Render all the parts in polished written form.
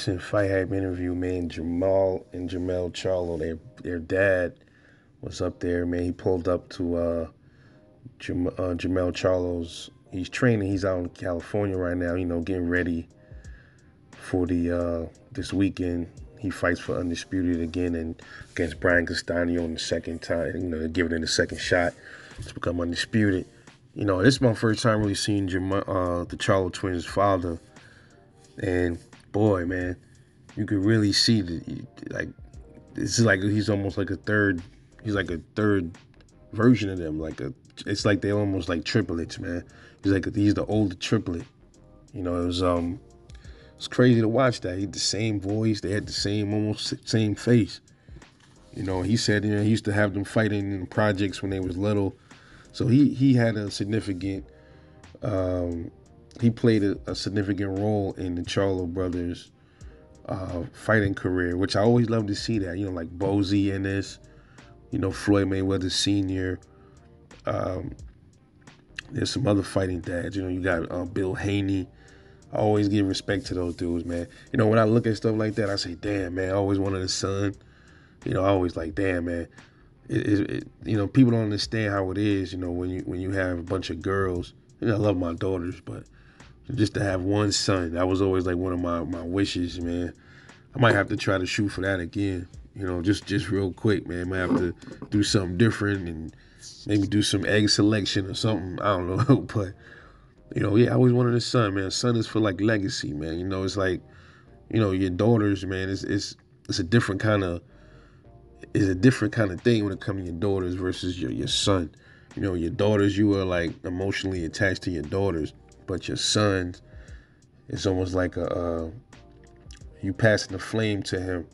recent Fight Hype interview, man, Jamal and Jamel Charlo, their dad was up there, man. He pulled up to Jamel Charlo's. He's training. He's out in California right now, getting ready for the this weekend. He fights for Undisputed again and against Brian Castano on the second time, giving it a second shot to become Undisputed. This is my first time really seeing the Charlo twins' father. And boy, man, you could really see he's almost like a third. He's like a third version of them. It's like they almost like triplets, man. He's the older triplet. It's crazy to watch that. He had the same voice. They had the almost same face. He said he used to have them fighting in projects when they was little. So he had a significant. He played a significant role in the Charlo brothers' fighting career, which I always love to see that. Like Bozy in this, Floyd Mayweather Sr. There's some other fighting dads. You got Bill Haney. I always give respect to those dudes, man. When I look at stuff like that, I say, damn, man, I always wanted a son. I always like, damn, man. People don't understand how it is, when you have a bunch of girls. I love my daughters, but just to have one son, that was always like one of my wishes, man. I might have to try to shoot for that again, just real quick, man. Might have to do something different and maybe do some egg selection or something. I don't know, but I always wanted a son, man. A son is for like legacy, man. It's like, your daughters, man. It's a different kind of thing when it comes to your daughters versus your son. Your daughters, you are like emotionally attached to your daughters, but your sons, it's almost like you passing the flame to him.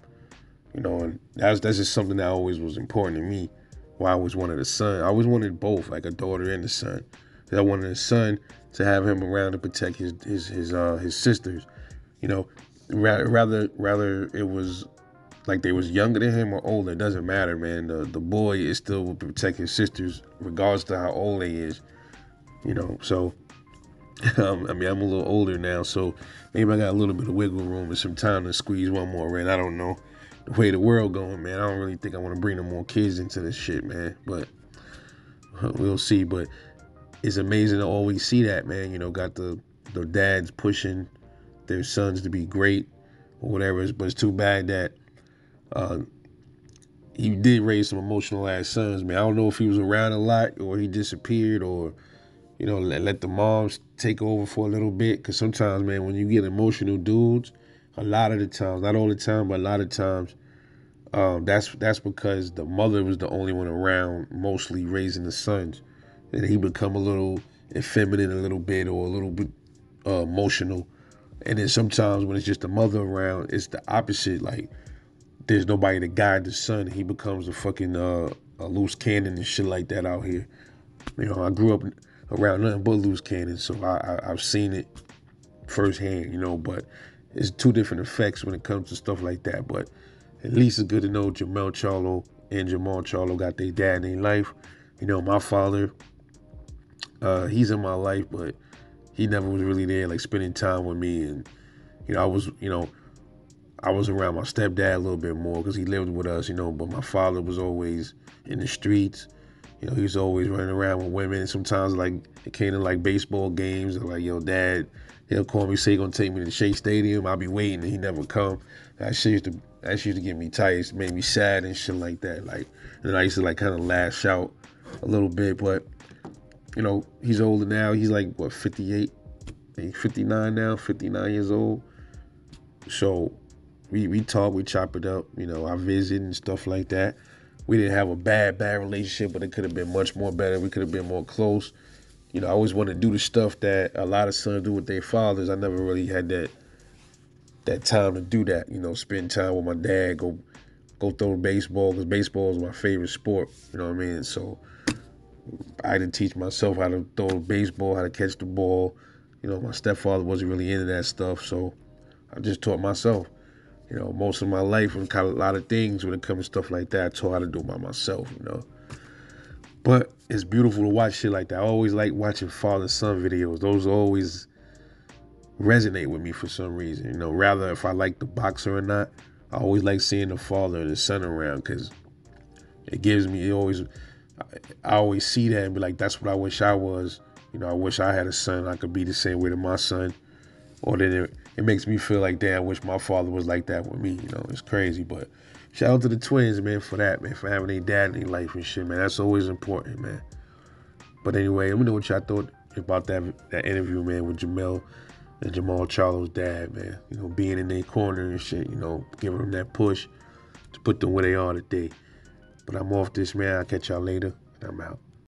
And that's just something that always was important to me. Why I always wanted a son. I always wanted both, like a daughter and a son. I wanted a son to have him around to protect his sisters. Rather it was like they was younger than him or older. It doesn't matter, man. The boy is still will protect his sisters regardless to how old they is. So I'm a little older now, so maybe I got a little bit of wiggle room and some time to squeeze one more in. I don't know. The way the world going, man, I don't really think I want to bring no more kids into this shit, man. But we'll see. But it's amazing to always see that, man. Got the dads pushing their sons to be great or whatever. But it's too bad that he did raise some emotional ass sons, man. I don't know if he was around a lot or he disappeared or, let the moms take over for a little bit. Because sometimes, man, when you get emotional dudes, a lot of the times, not all the time, but a lot of times, that's because the mother was the only one around mostly raising the sons. And he become a little effeminate a little bit or a little bit emotional. And then sometimes when it's just the mother around, it's the opposite. Like, there's nobody to guide the son. He becomes a fucking a loose cannon and shit like that out here. I grew up around nothing but loose cannons, so I've seen it firsthand, but it's two different effects when it comes to stuff like that. But at least it's good to know Jamel Charlo and Jamal Charlo got their dad in their life. My father, he's in my life, but he never was really there, like spending time with me. And, I was around my stepdad a little bit more because he lived with us, but my father was always in the streets. He was always running around with women. And sometimes, like, it came to, like, baseball games. And, like, yo, Dad, he'll call me, say he's going to take me to the Shea Stadium. I'll be waiting, and he never come. That shit used to get me tight. It made me sad and shit like that. Like, and I used to, like, kind of lash out a little bit. But, he's older now. He's, like, what, 58? He's 59 now, 59 years old. So we talk, we chop it up. I visit and stuff like that. We didn't have a bad relationship, but it could have been much more better. We could have been more close. I always wanted to do the stuff that a lot of sons do with their fathers. I never really had that time to do that. Spend time with my dad, go throw baseball, because baseball is my favorite sport. You know what I mean? So I had to teach myself how to throw the baseball, how to catch the ball. My stepfather wasn't really into that stuff, so I just taught myself. Most of my life, and kind of a lot of things when it comes to stuff like that, I taught how to do it by myself, But it's beautiful to watch shit like that. I always like watching father-son videos. Those are always resonate with me for some reason. You know, rather if I like the boxer or not, I always like seeing the father and the son around because it gives me, I always see that and be like, that's what I wish I was. You know, I wish I had a son. I could be the same way to my son. Or then it makes me feel like, damn, I wish my father was like that with me. You know, it's crazy. But shout out to the twins, man, for that, man, for having a dad in their life and shit, man. That's always important, man. But anyway, let me know what y'all thought about that interview, man, with Jamel and Jamal Charlo's dad, man. You know, being in their corner and shit, you know, giving them that push to put them where they are today. But I'm off this, man. I'll catch y'all later, and I'm out.